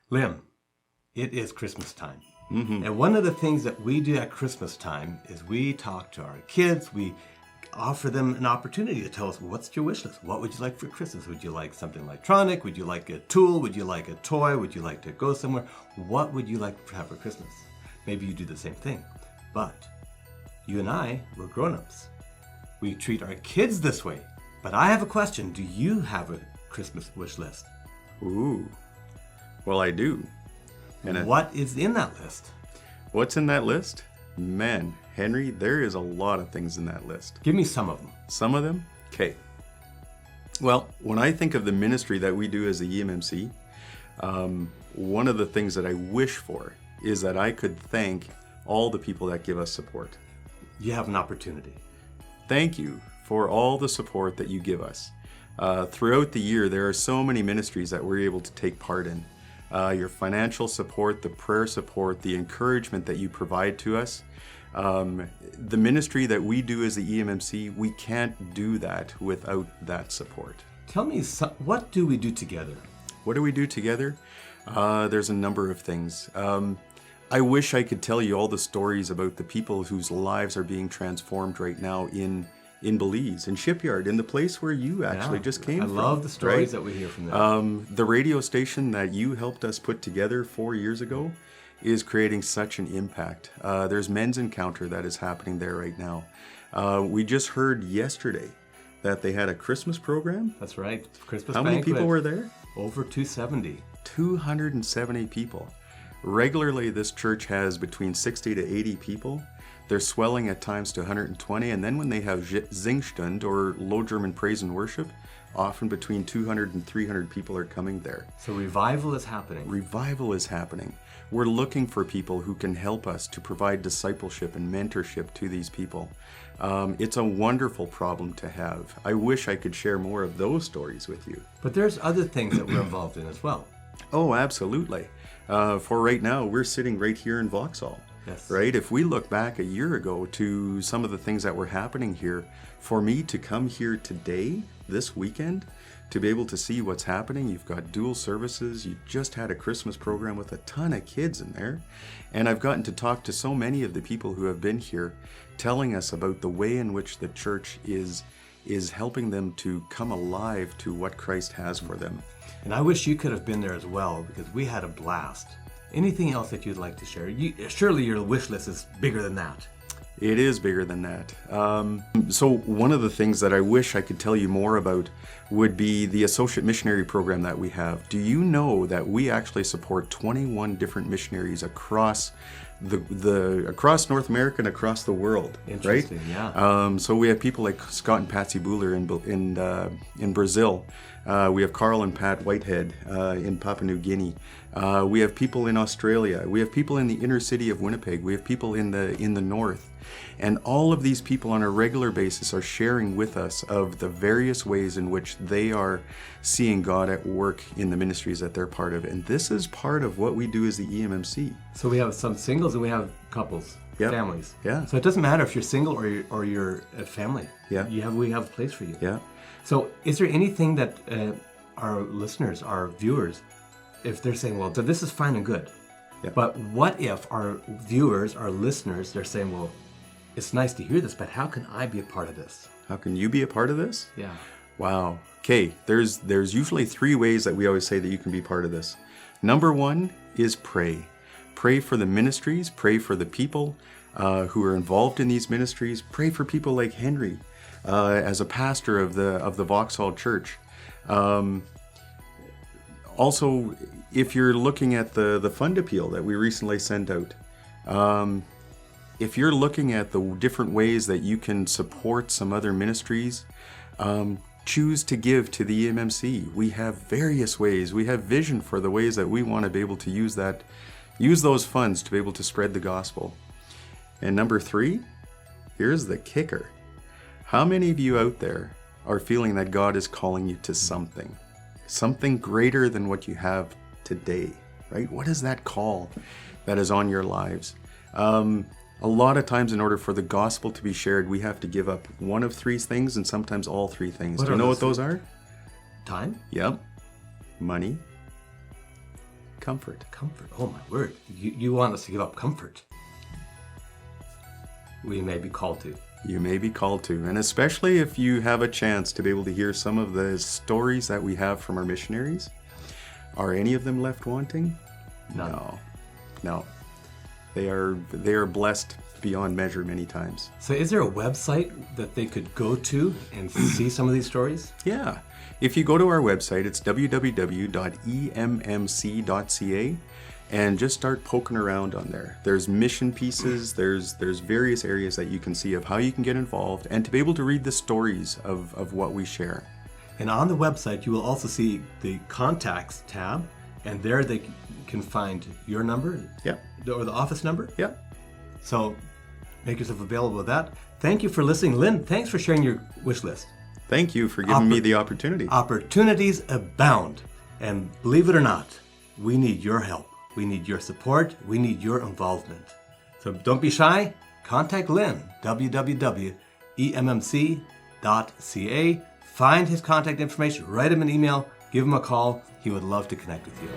Lim, it is Christmas time. And one of the things that we do at Christmas time is we talk to our kids. We offer them an opportunity to tell us, what's your wish list? What would you like for Christmas? Would you like something electronic? Would you like a tool? Would you like a toy? Would you like to go somewhere? What would you like to have for Christmas? Maybe you do the same thing. But you and I, we're grown-ups. We treat our kids this way. But I have a question. Do you have a Christmas wish list? Ooh. Well, I do. And what is in that list? what's in that list? Man, Henry, there is a lot of things in that list. Give me some of them. Some of them? Okay. Well, when I think of the ministry that we do as the EMMC, one of the things that I wish for is that I could thank all the people that give us support. You have an opportunity. Thank you for all the support that you give us. Throughout the year, there are so many ministries that we're able to take part in. Your financial support, the prayer support, the encouragement that you provide to us. The ministry that we do as the EMMC, we can't do that without that support. Tell me, what do we do together? What do we do together? There's a number of things. I wish I could tell you all the stories about the people whose lives are being transformed right now in Belize, in Shipyard, in the place where you actually just came from. I love the stories that we hear from them. The radio station that you helped us put together 4 years ago is creating such an impact. There's Men's Encounter that is happening there right now. We just heard yesterday that they had a Christmas program. That's right. Christmas How many banquet. people were there? Over 270. 270 people. Regularly, this church has between 60 to 80 people. They're swelling at times to 120, and then when they have Singstund, or Low German Praise and Worship, often between 200 and 300 people are coming there. So revival is happening. Revival is happening. We're looking for people who can help us to provide discipleship and mentorship to these people. It's a wonderful problem to have. I wish I could share more of those stories with you. But there's other things that we're involved in as well. Oh, absolutely. For right now, we're sitting right here in Vauxhall. Yes. Right? If we look back a year ago to some of the things that were happening here, for me to come here today, this weekend, to be able to see what's happening, you've got dual services, you just had a Christmas program with a ton of kids in there, and I've gotten to talk to so many of the people who have been here, telling us about the way in which the church is helping them to come alive to what Christ has for them. And I wish you could have been there as well, because we had a blast. Anything else that you'd like to share? Surely your wish list is bigger than that. It is bigger than that. So one of the things that I wish I could tell you more about would be the Associate Missionary Program that we have. Do you know that we actually support 21 different missionaries across across North America and across the world? Interesting, right? Yeah. So we have people like Scott and Patsy Buhler in Brazil. We have Carl and Pat Whitehead in Papua New Guinea. We have people in Australia. We have people in the inner city of Winnipeg. We have people in the north. And all of these people on a regular basis are sharing with us of the various ways in which they are seeing God at work in the ministries that they're part of. And this is part of what we do as the EMMC. So we have some singles and we have couples, Yep. families. Yeah. So it doesn't matter if you're single or you're a family. Yeah. We have a place for you. Yeah. So is there anything that our listeners, our viewers, if they're saying, well, this is fine and good, Yeah. but what if our viewers, our listeners, they're saying, well, it's nice to hear this, but how can I be a part of this? How can you be a part of this? Yeah. Wow. Okay, there's usually 3 ways that we always say that you can be part of this. Number 1 is pray. Pray for the ministries, pray for the people who are involved in these ministries. Pray for people like Henry as a pastor of the Vauxhall Church. Also, if you're looking at the fund appeal that we recently sent out, if you're looking at the different ways that you can support some other ministries, choose to give to the EMMC. We have various ways. We have vision for the ways that we want to be able to use those funds to be able to spread the gospel. And number 3, here's the kicker. How many of you out there are feeling that God is calling you to something greater than what you have today, right? What is that call that is on your lives? A lot of times in order for the gospel to be shared, we have to give up one of 3 things and sometimes all 3 things. Do you know what those are? Time? Yep. Money, comfort. Comfort. Oh my word. You want us to give up comfort? We may be called to. You may be called to, and especially if you have a chance to be able to hear some of the stories that we have from our missionaries. Are any of them left wanting? None. No. They are blessed beyond measure many times. So is there a website that they could go to and see some of these stories? Yeah. If you go to our website, it's www.emmc.ca, and just start poking around on there. There's mission pieces, there's various areas that you can see of how you can get involved and to be able to read the stories of what we share. And on the website, you will also see the contacts tab, and there they can find your number, Yeah. or the office number. Yeah. So make yourself available with that. Thank you for listening. Lynn, thanks for sharing your wish list. Thank you for giving me the opportunity. Opportunities abound. And believe it or not, we need your help. We need your support. We need your involvement. So don't be shy. Contact Lynn, www.emmc.ca. Find his contact information, write him an email, give him a call. He would love to connect with you.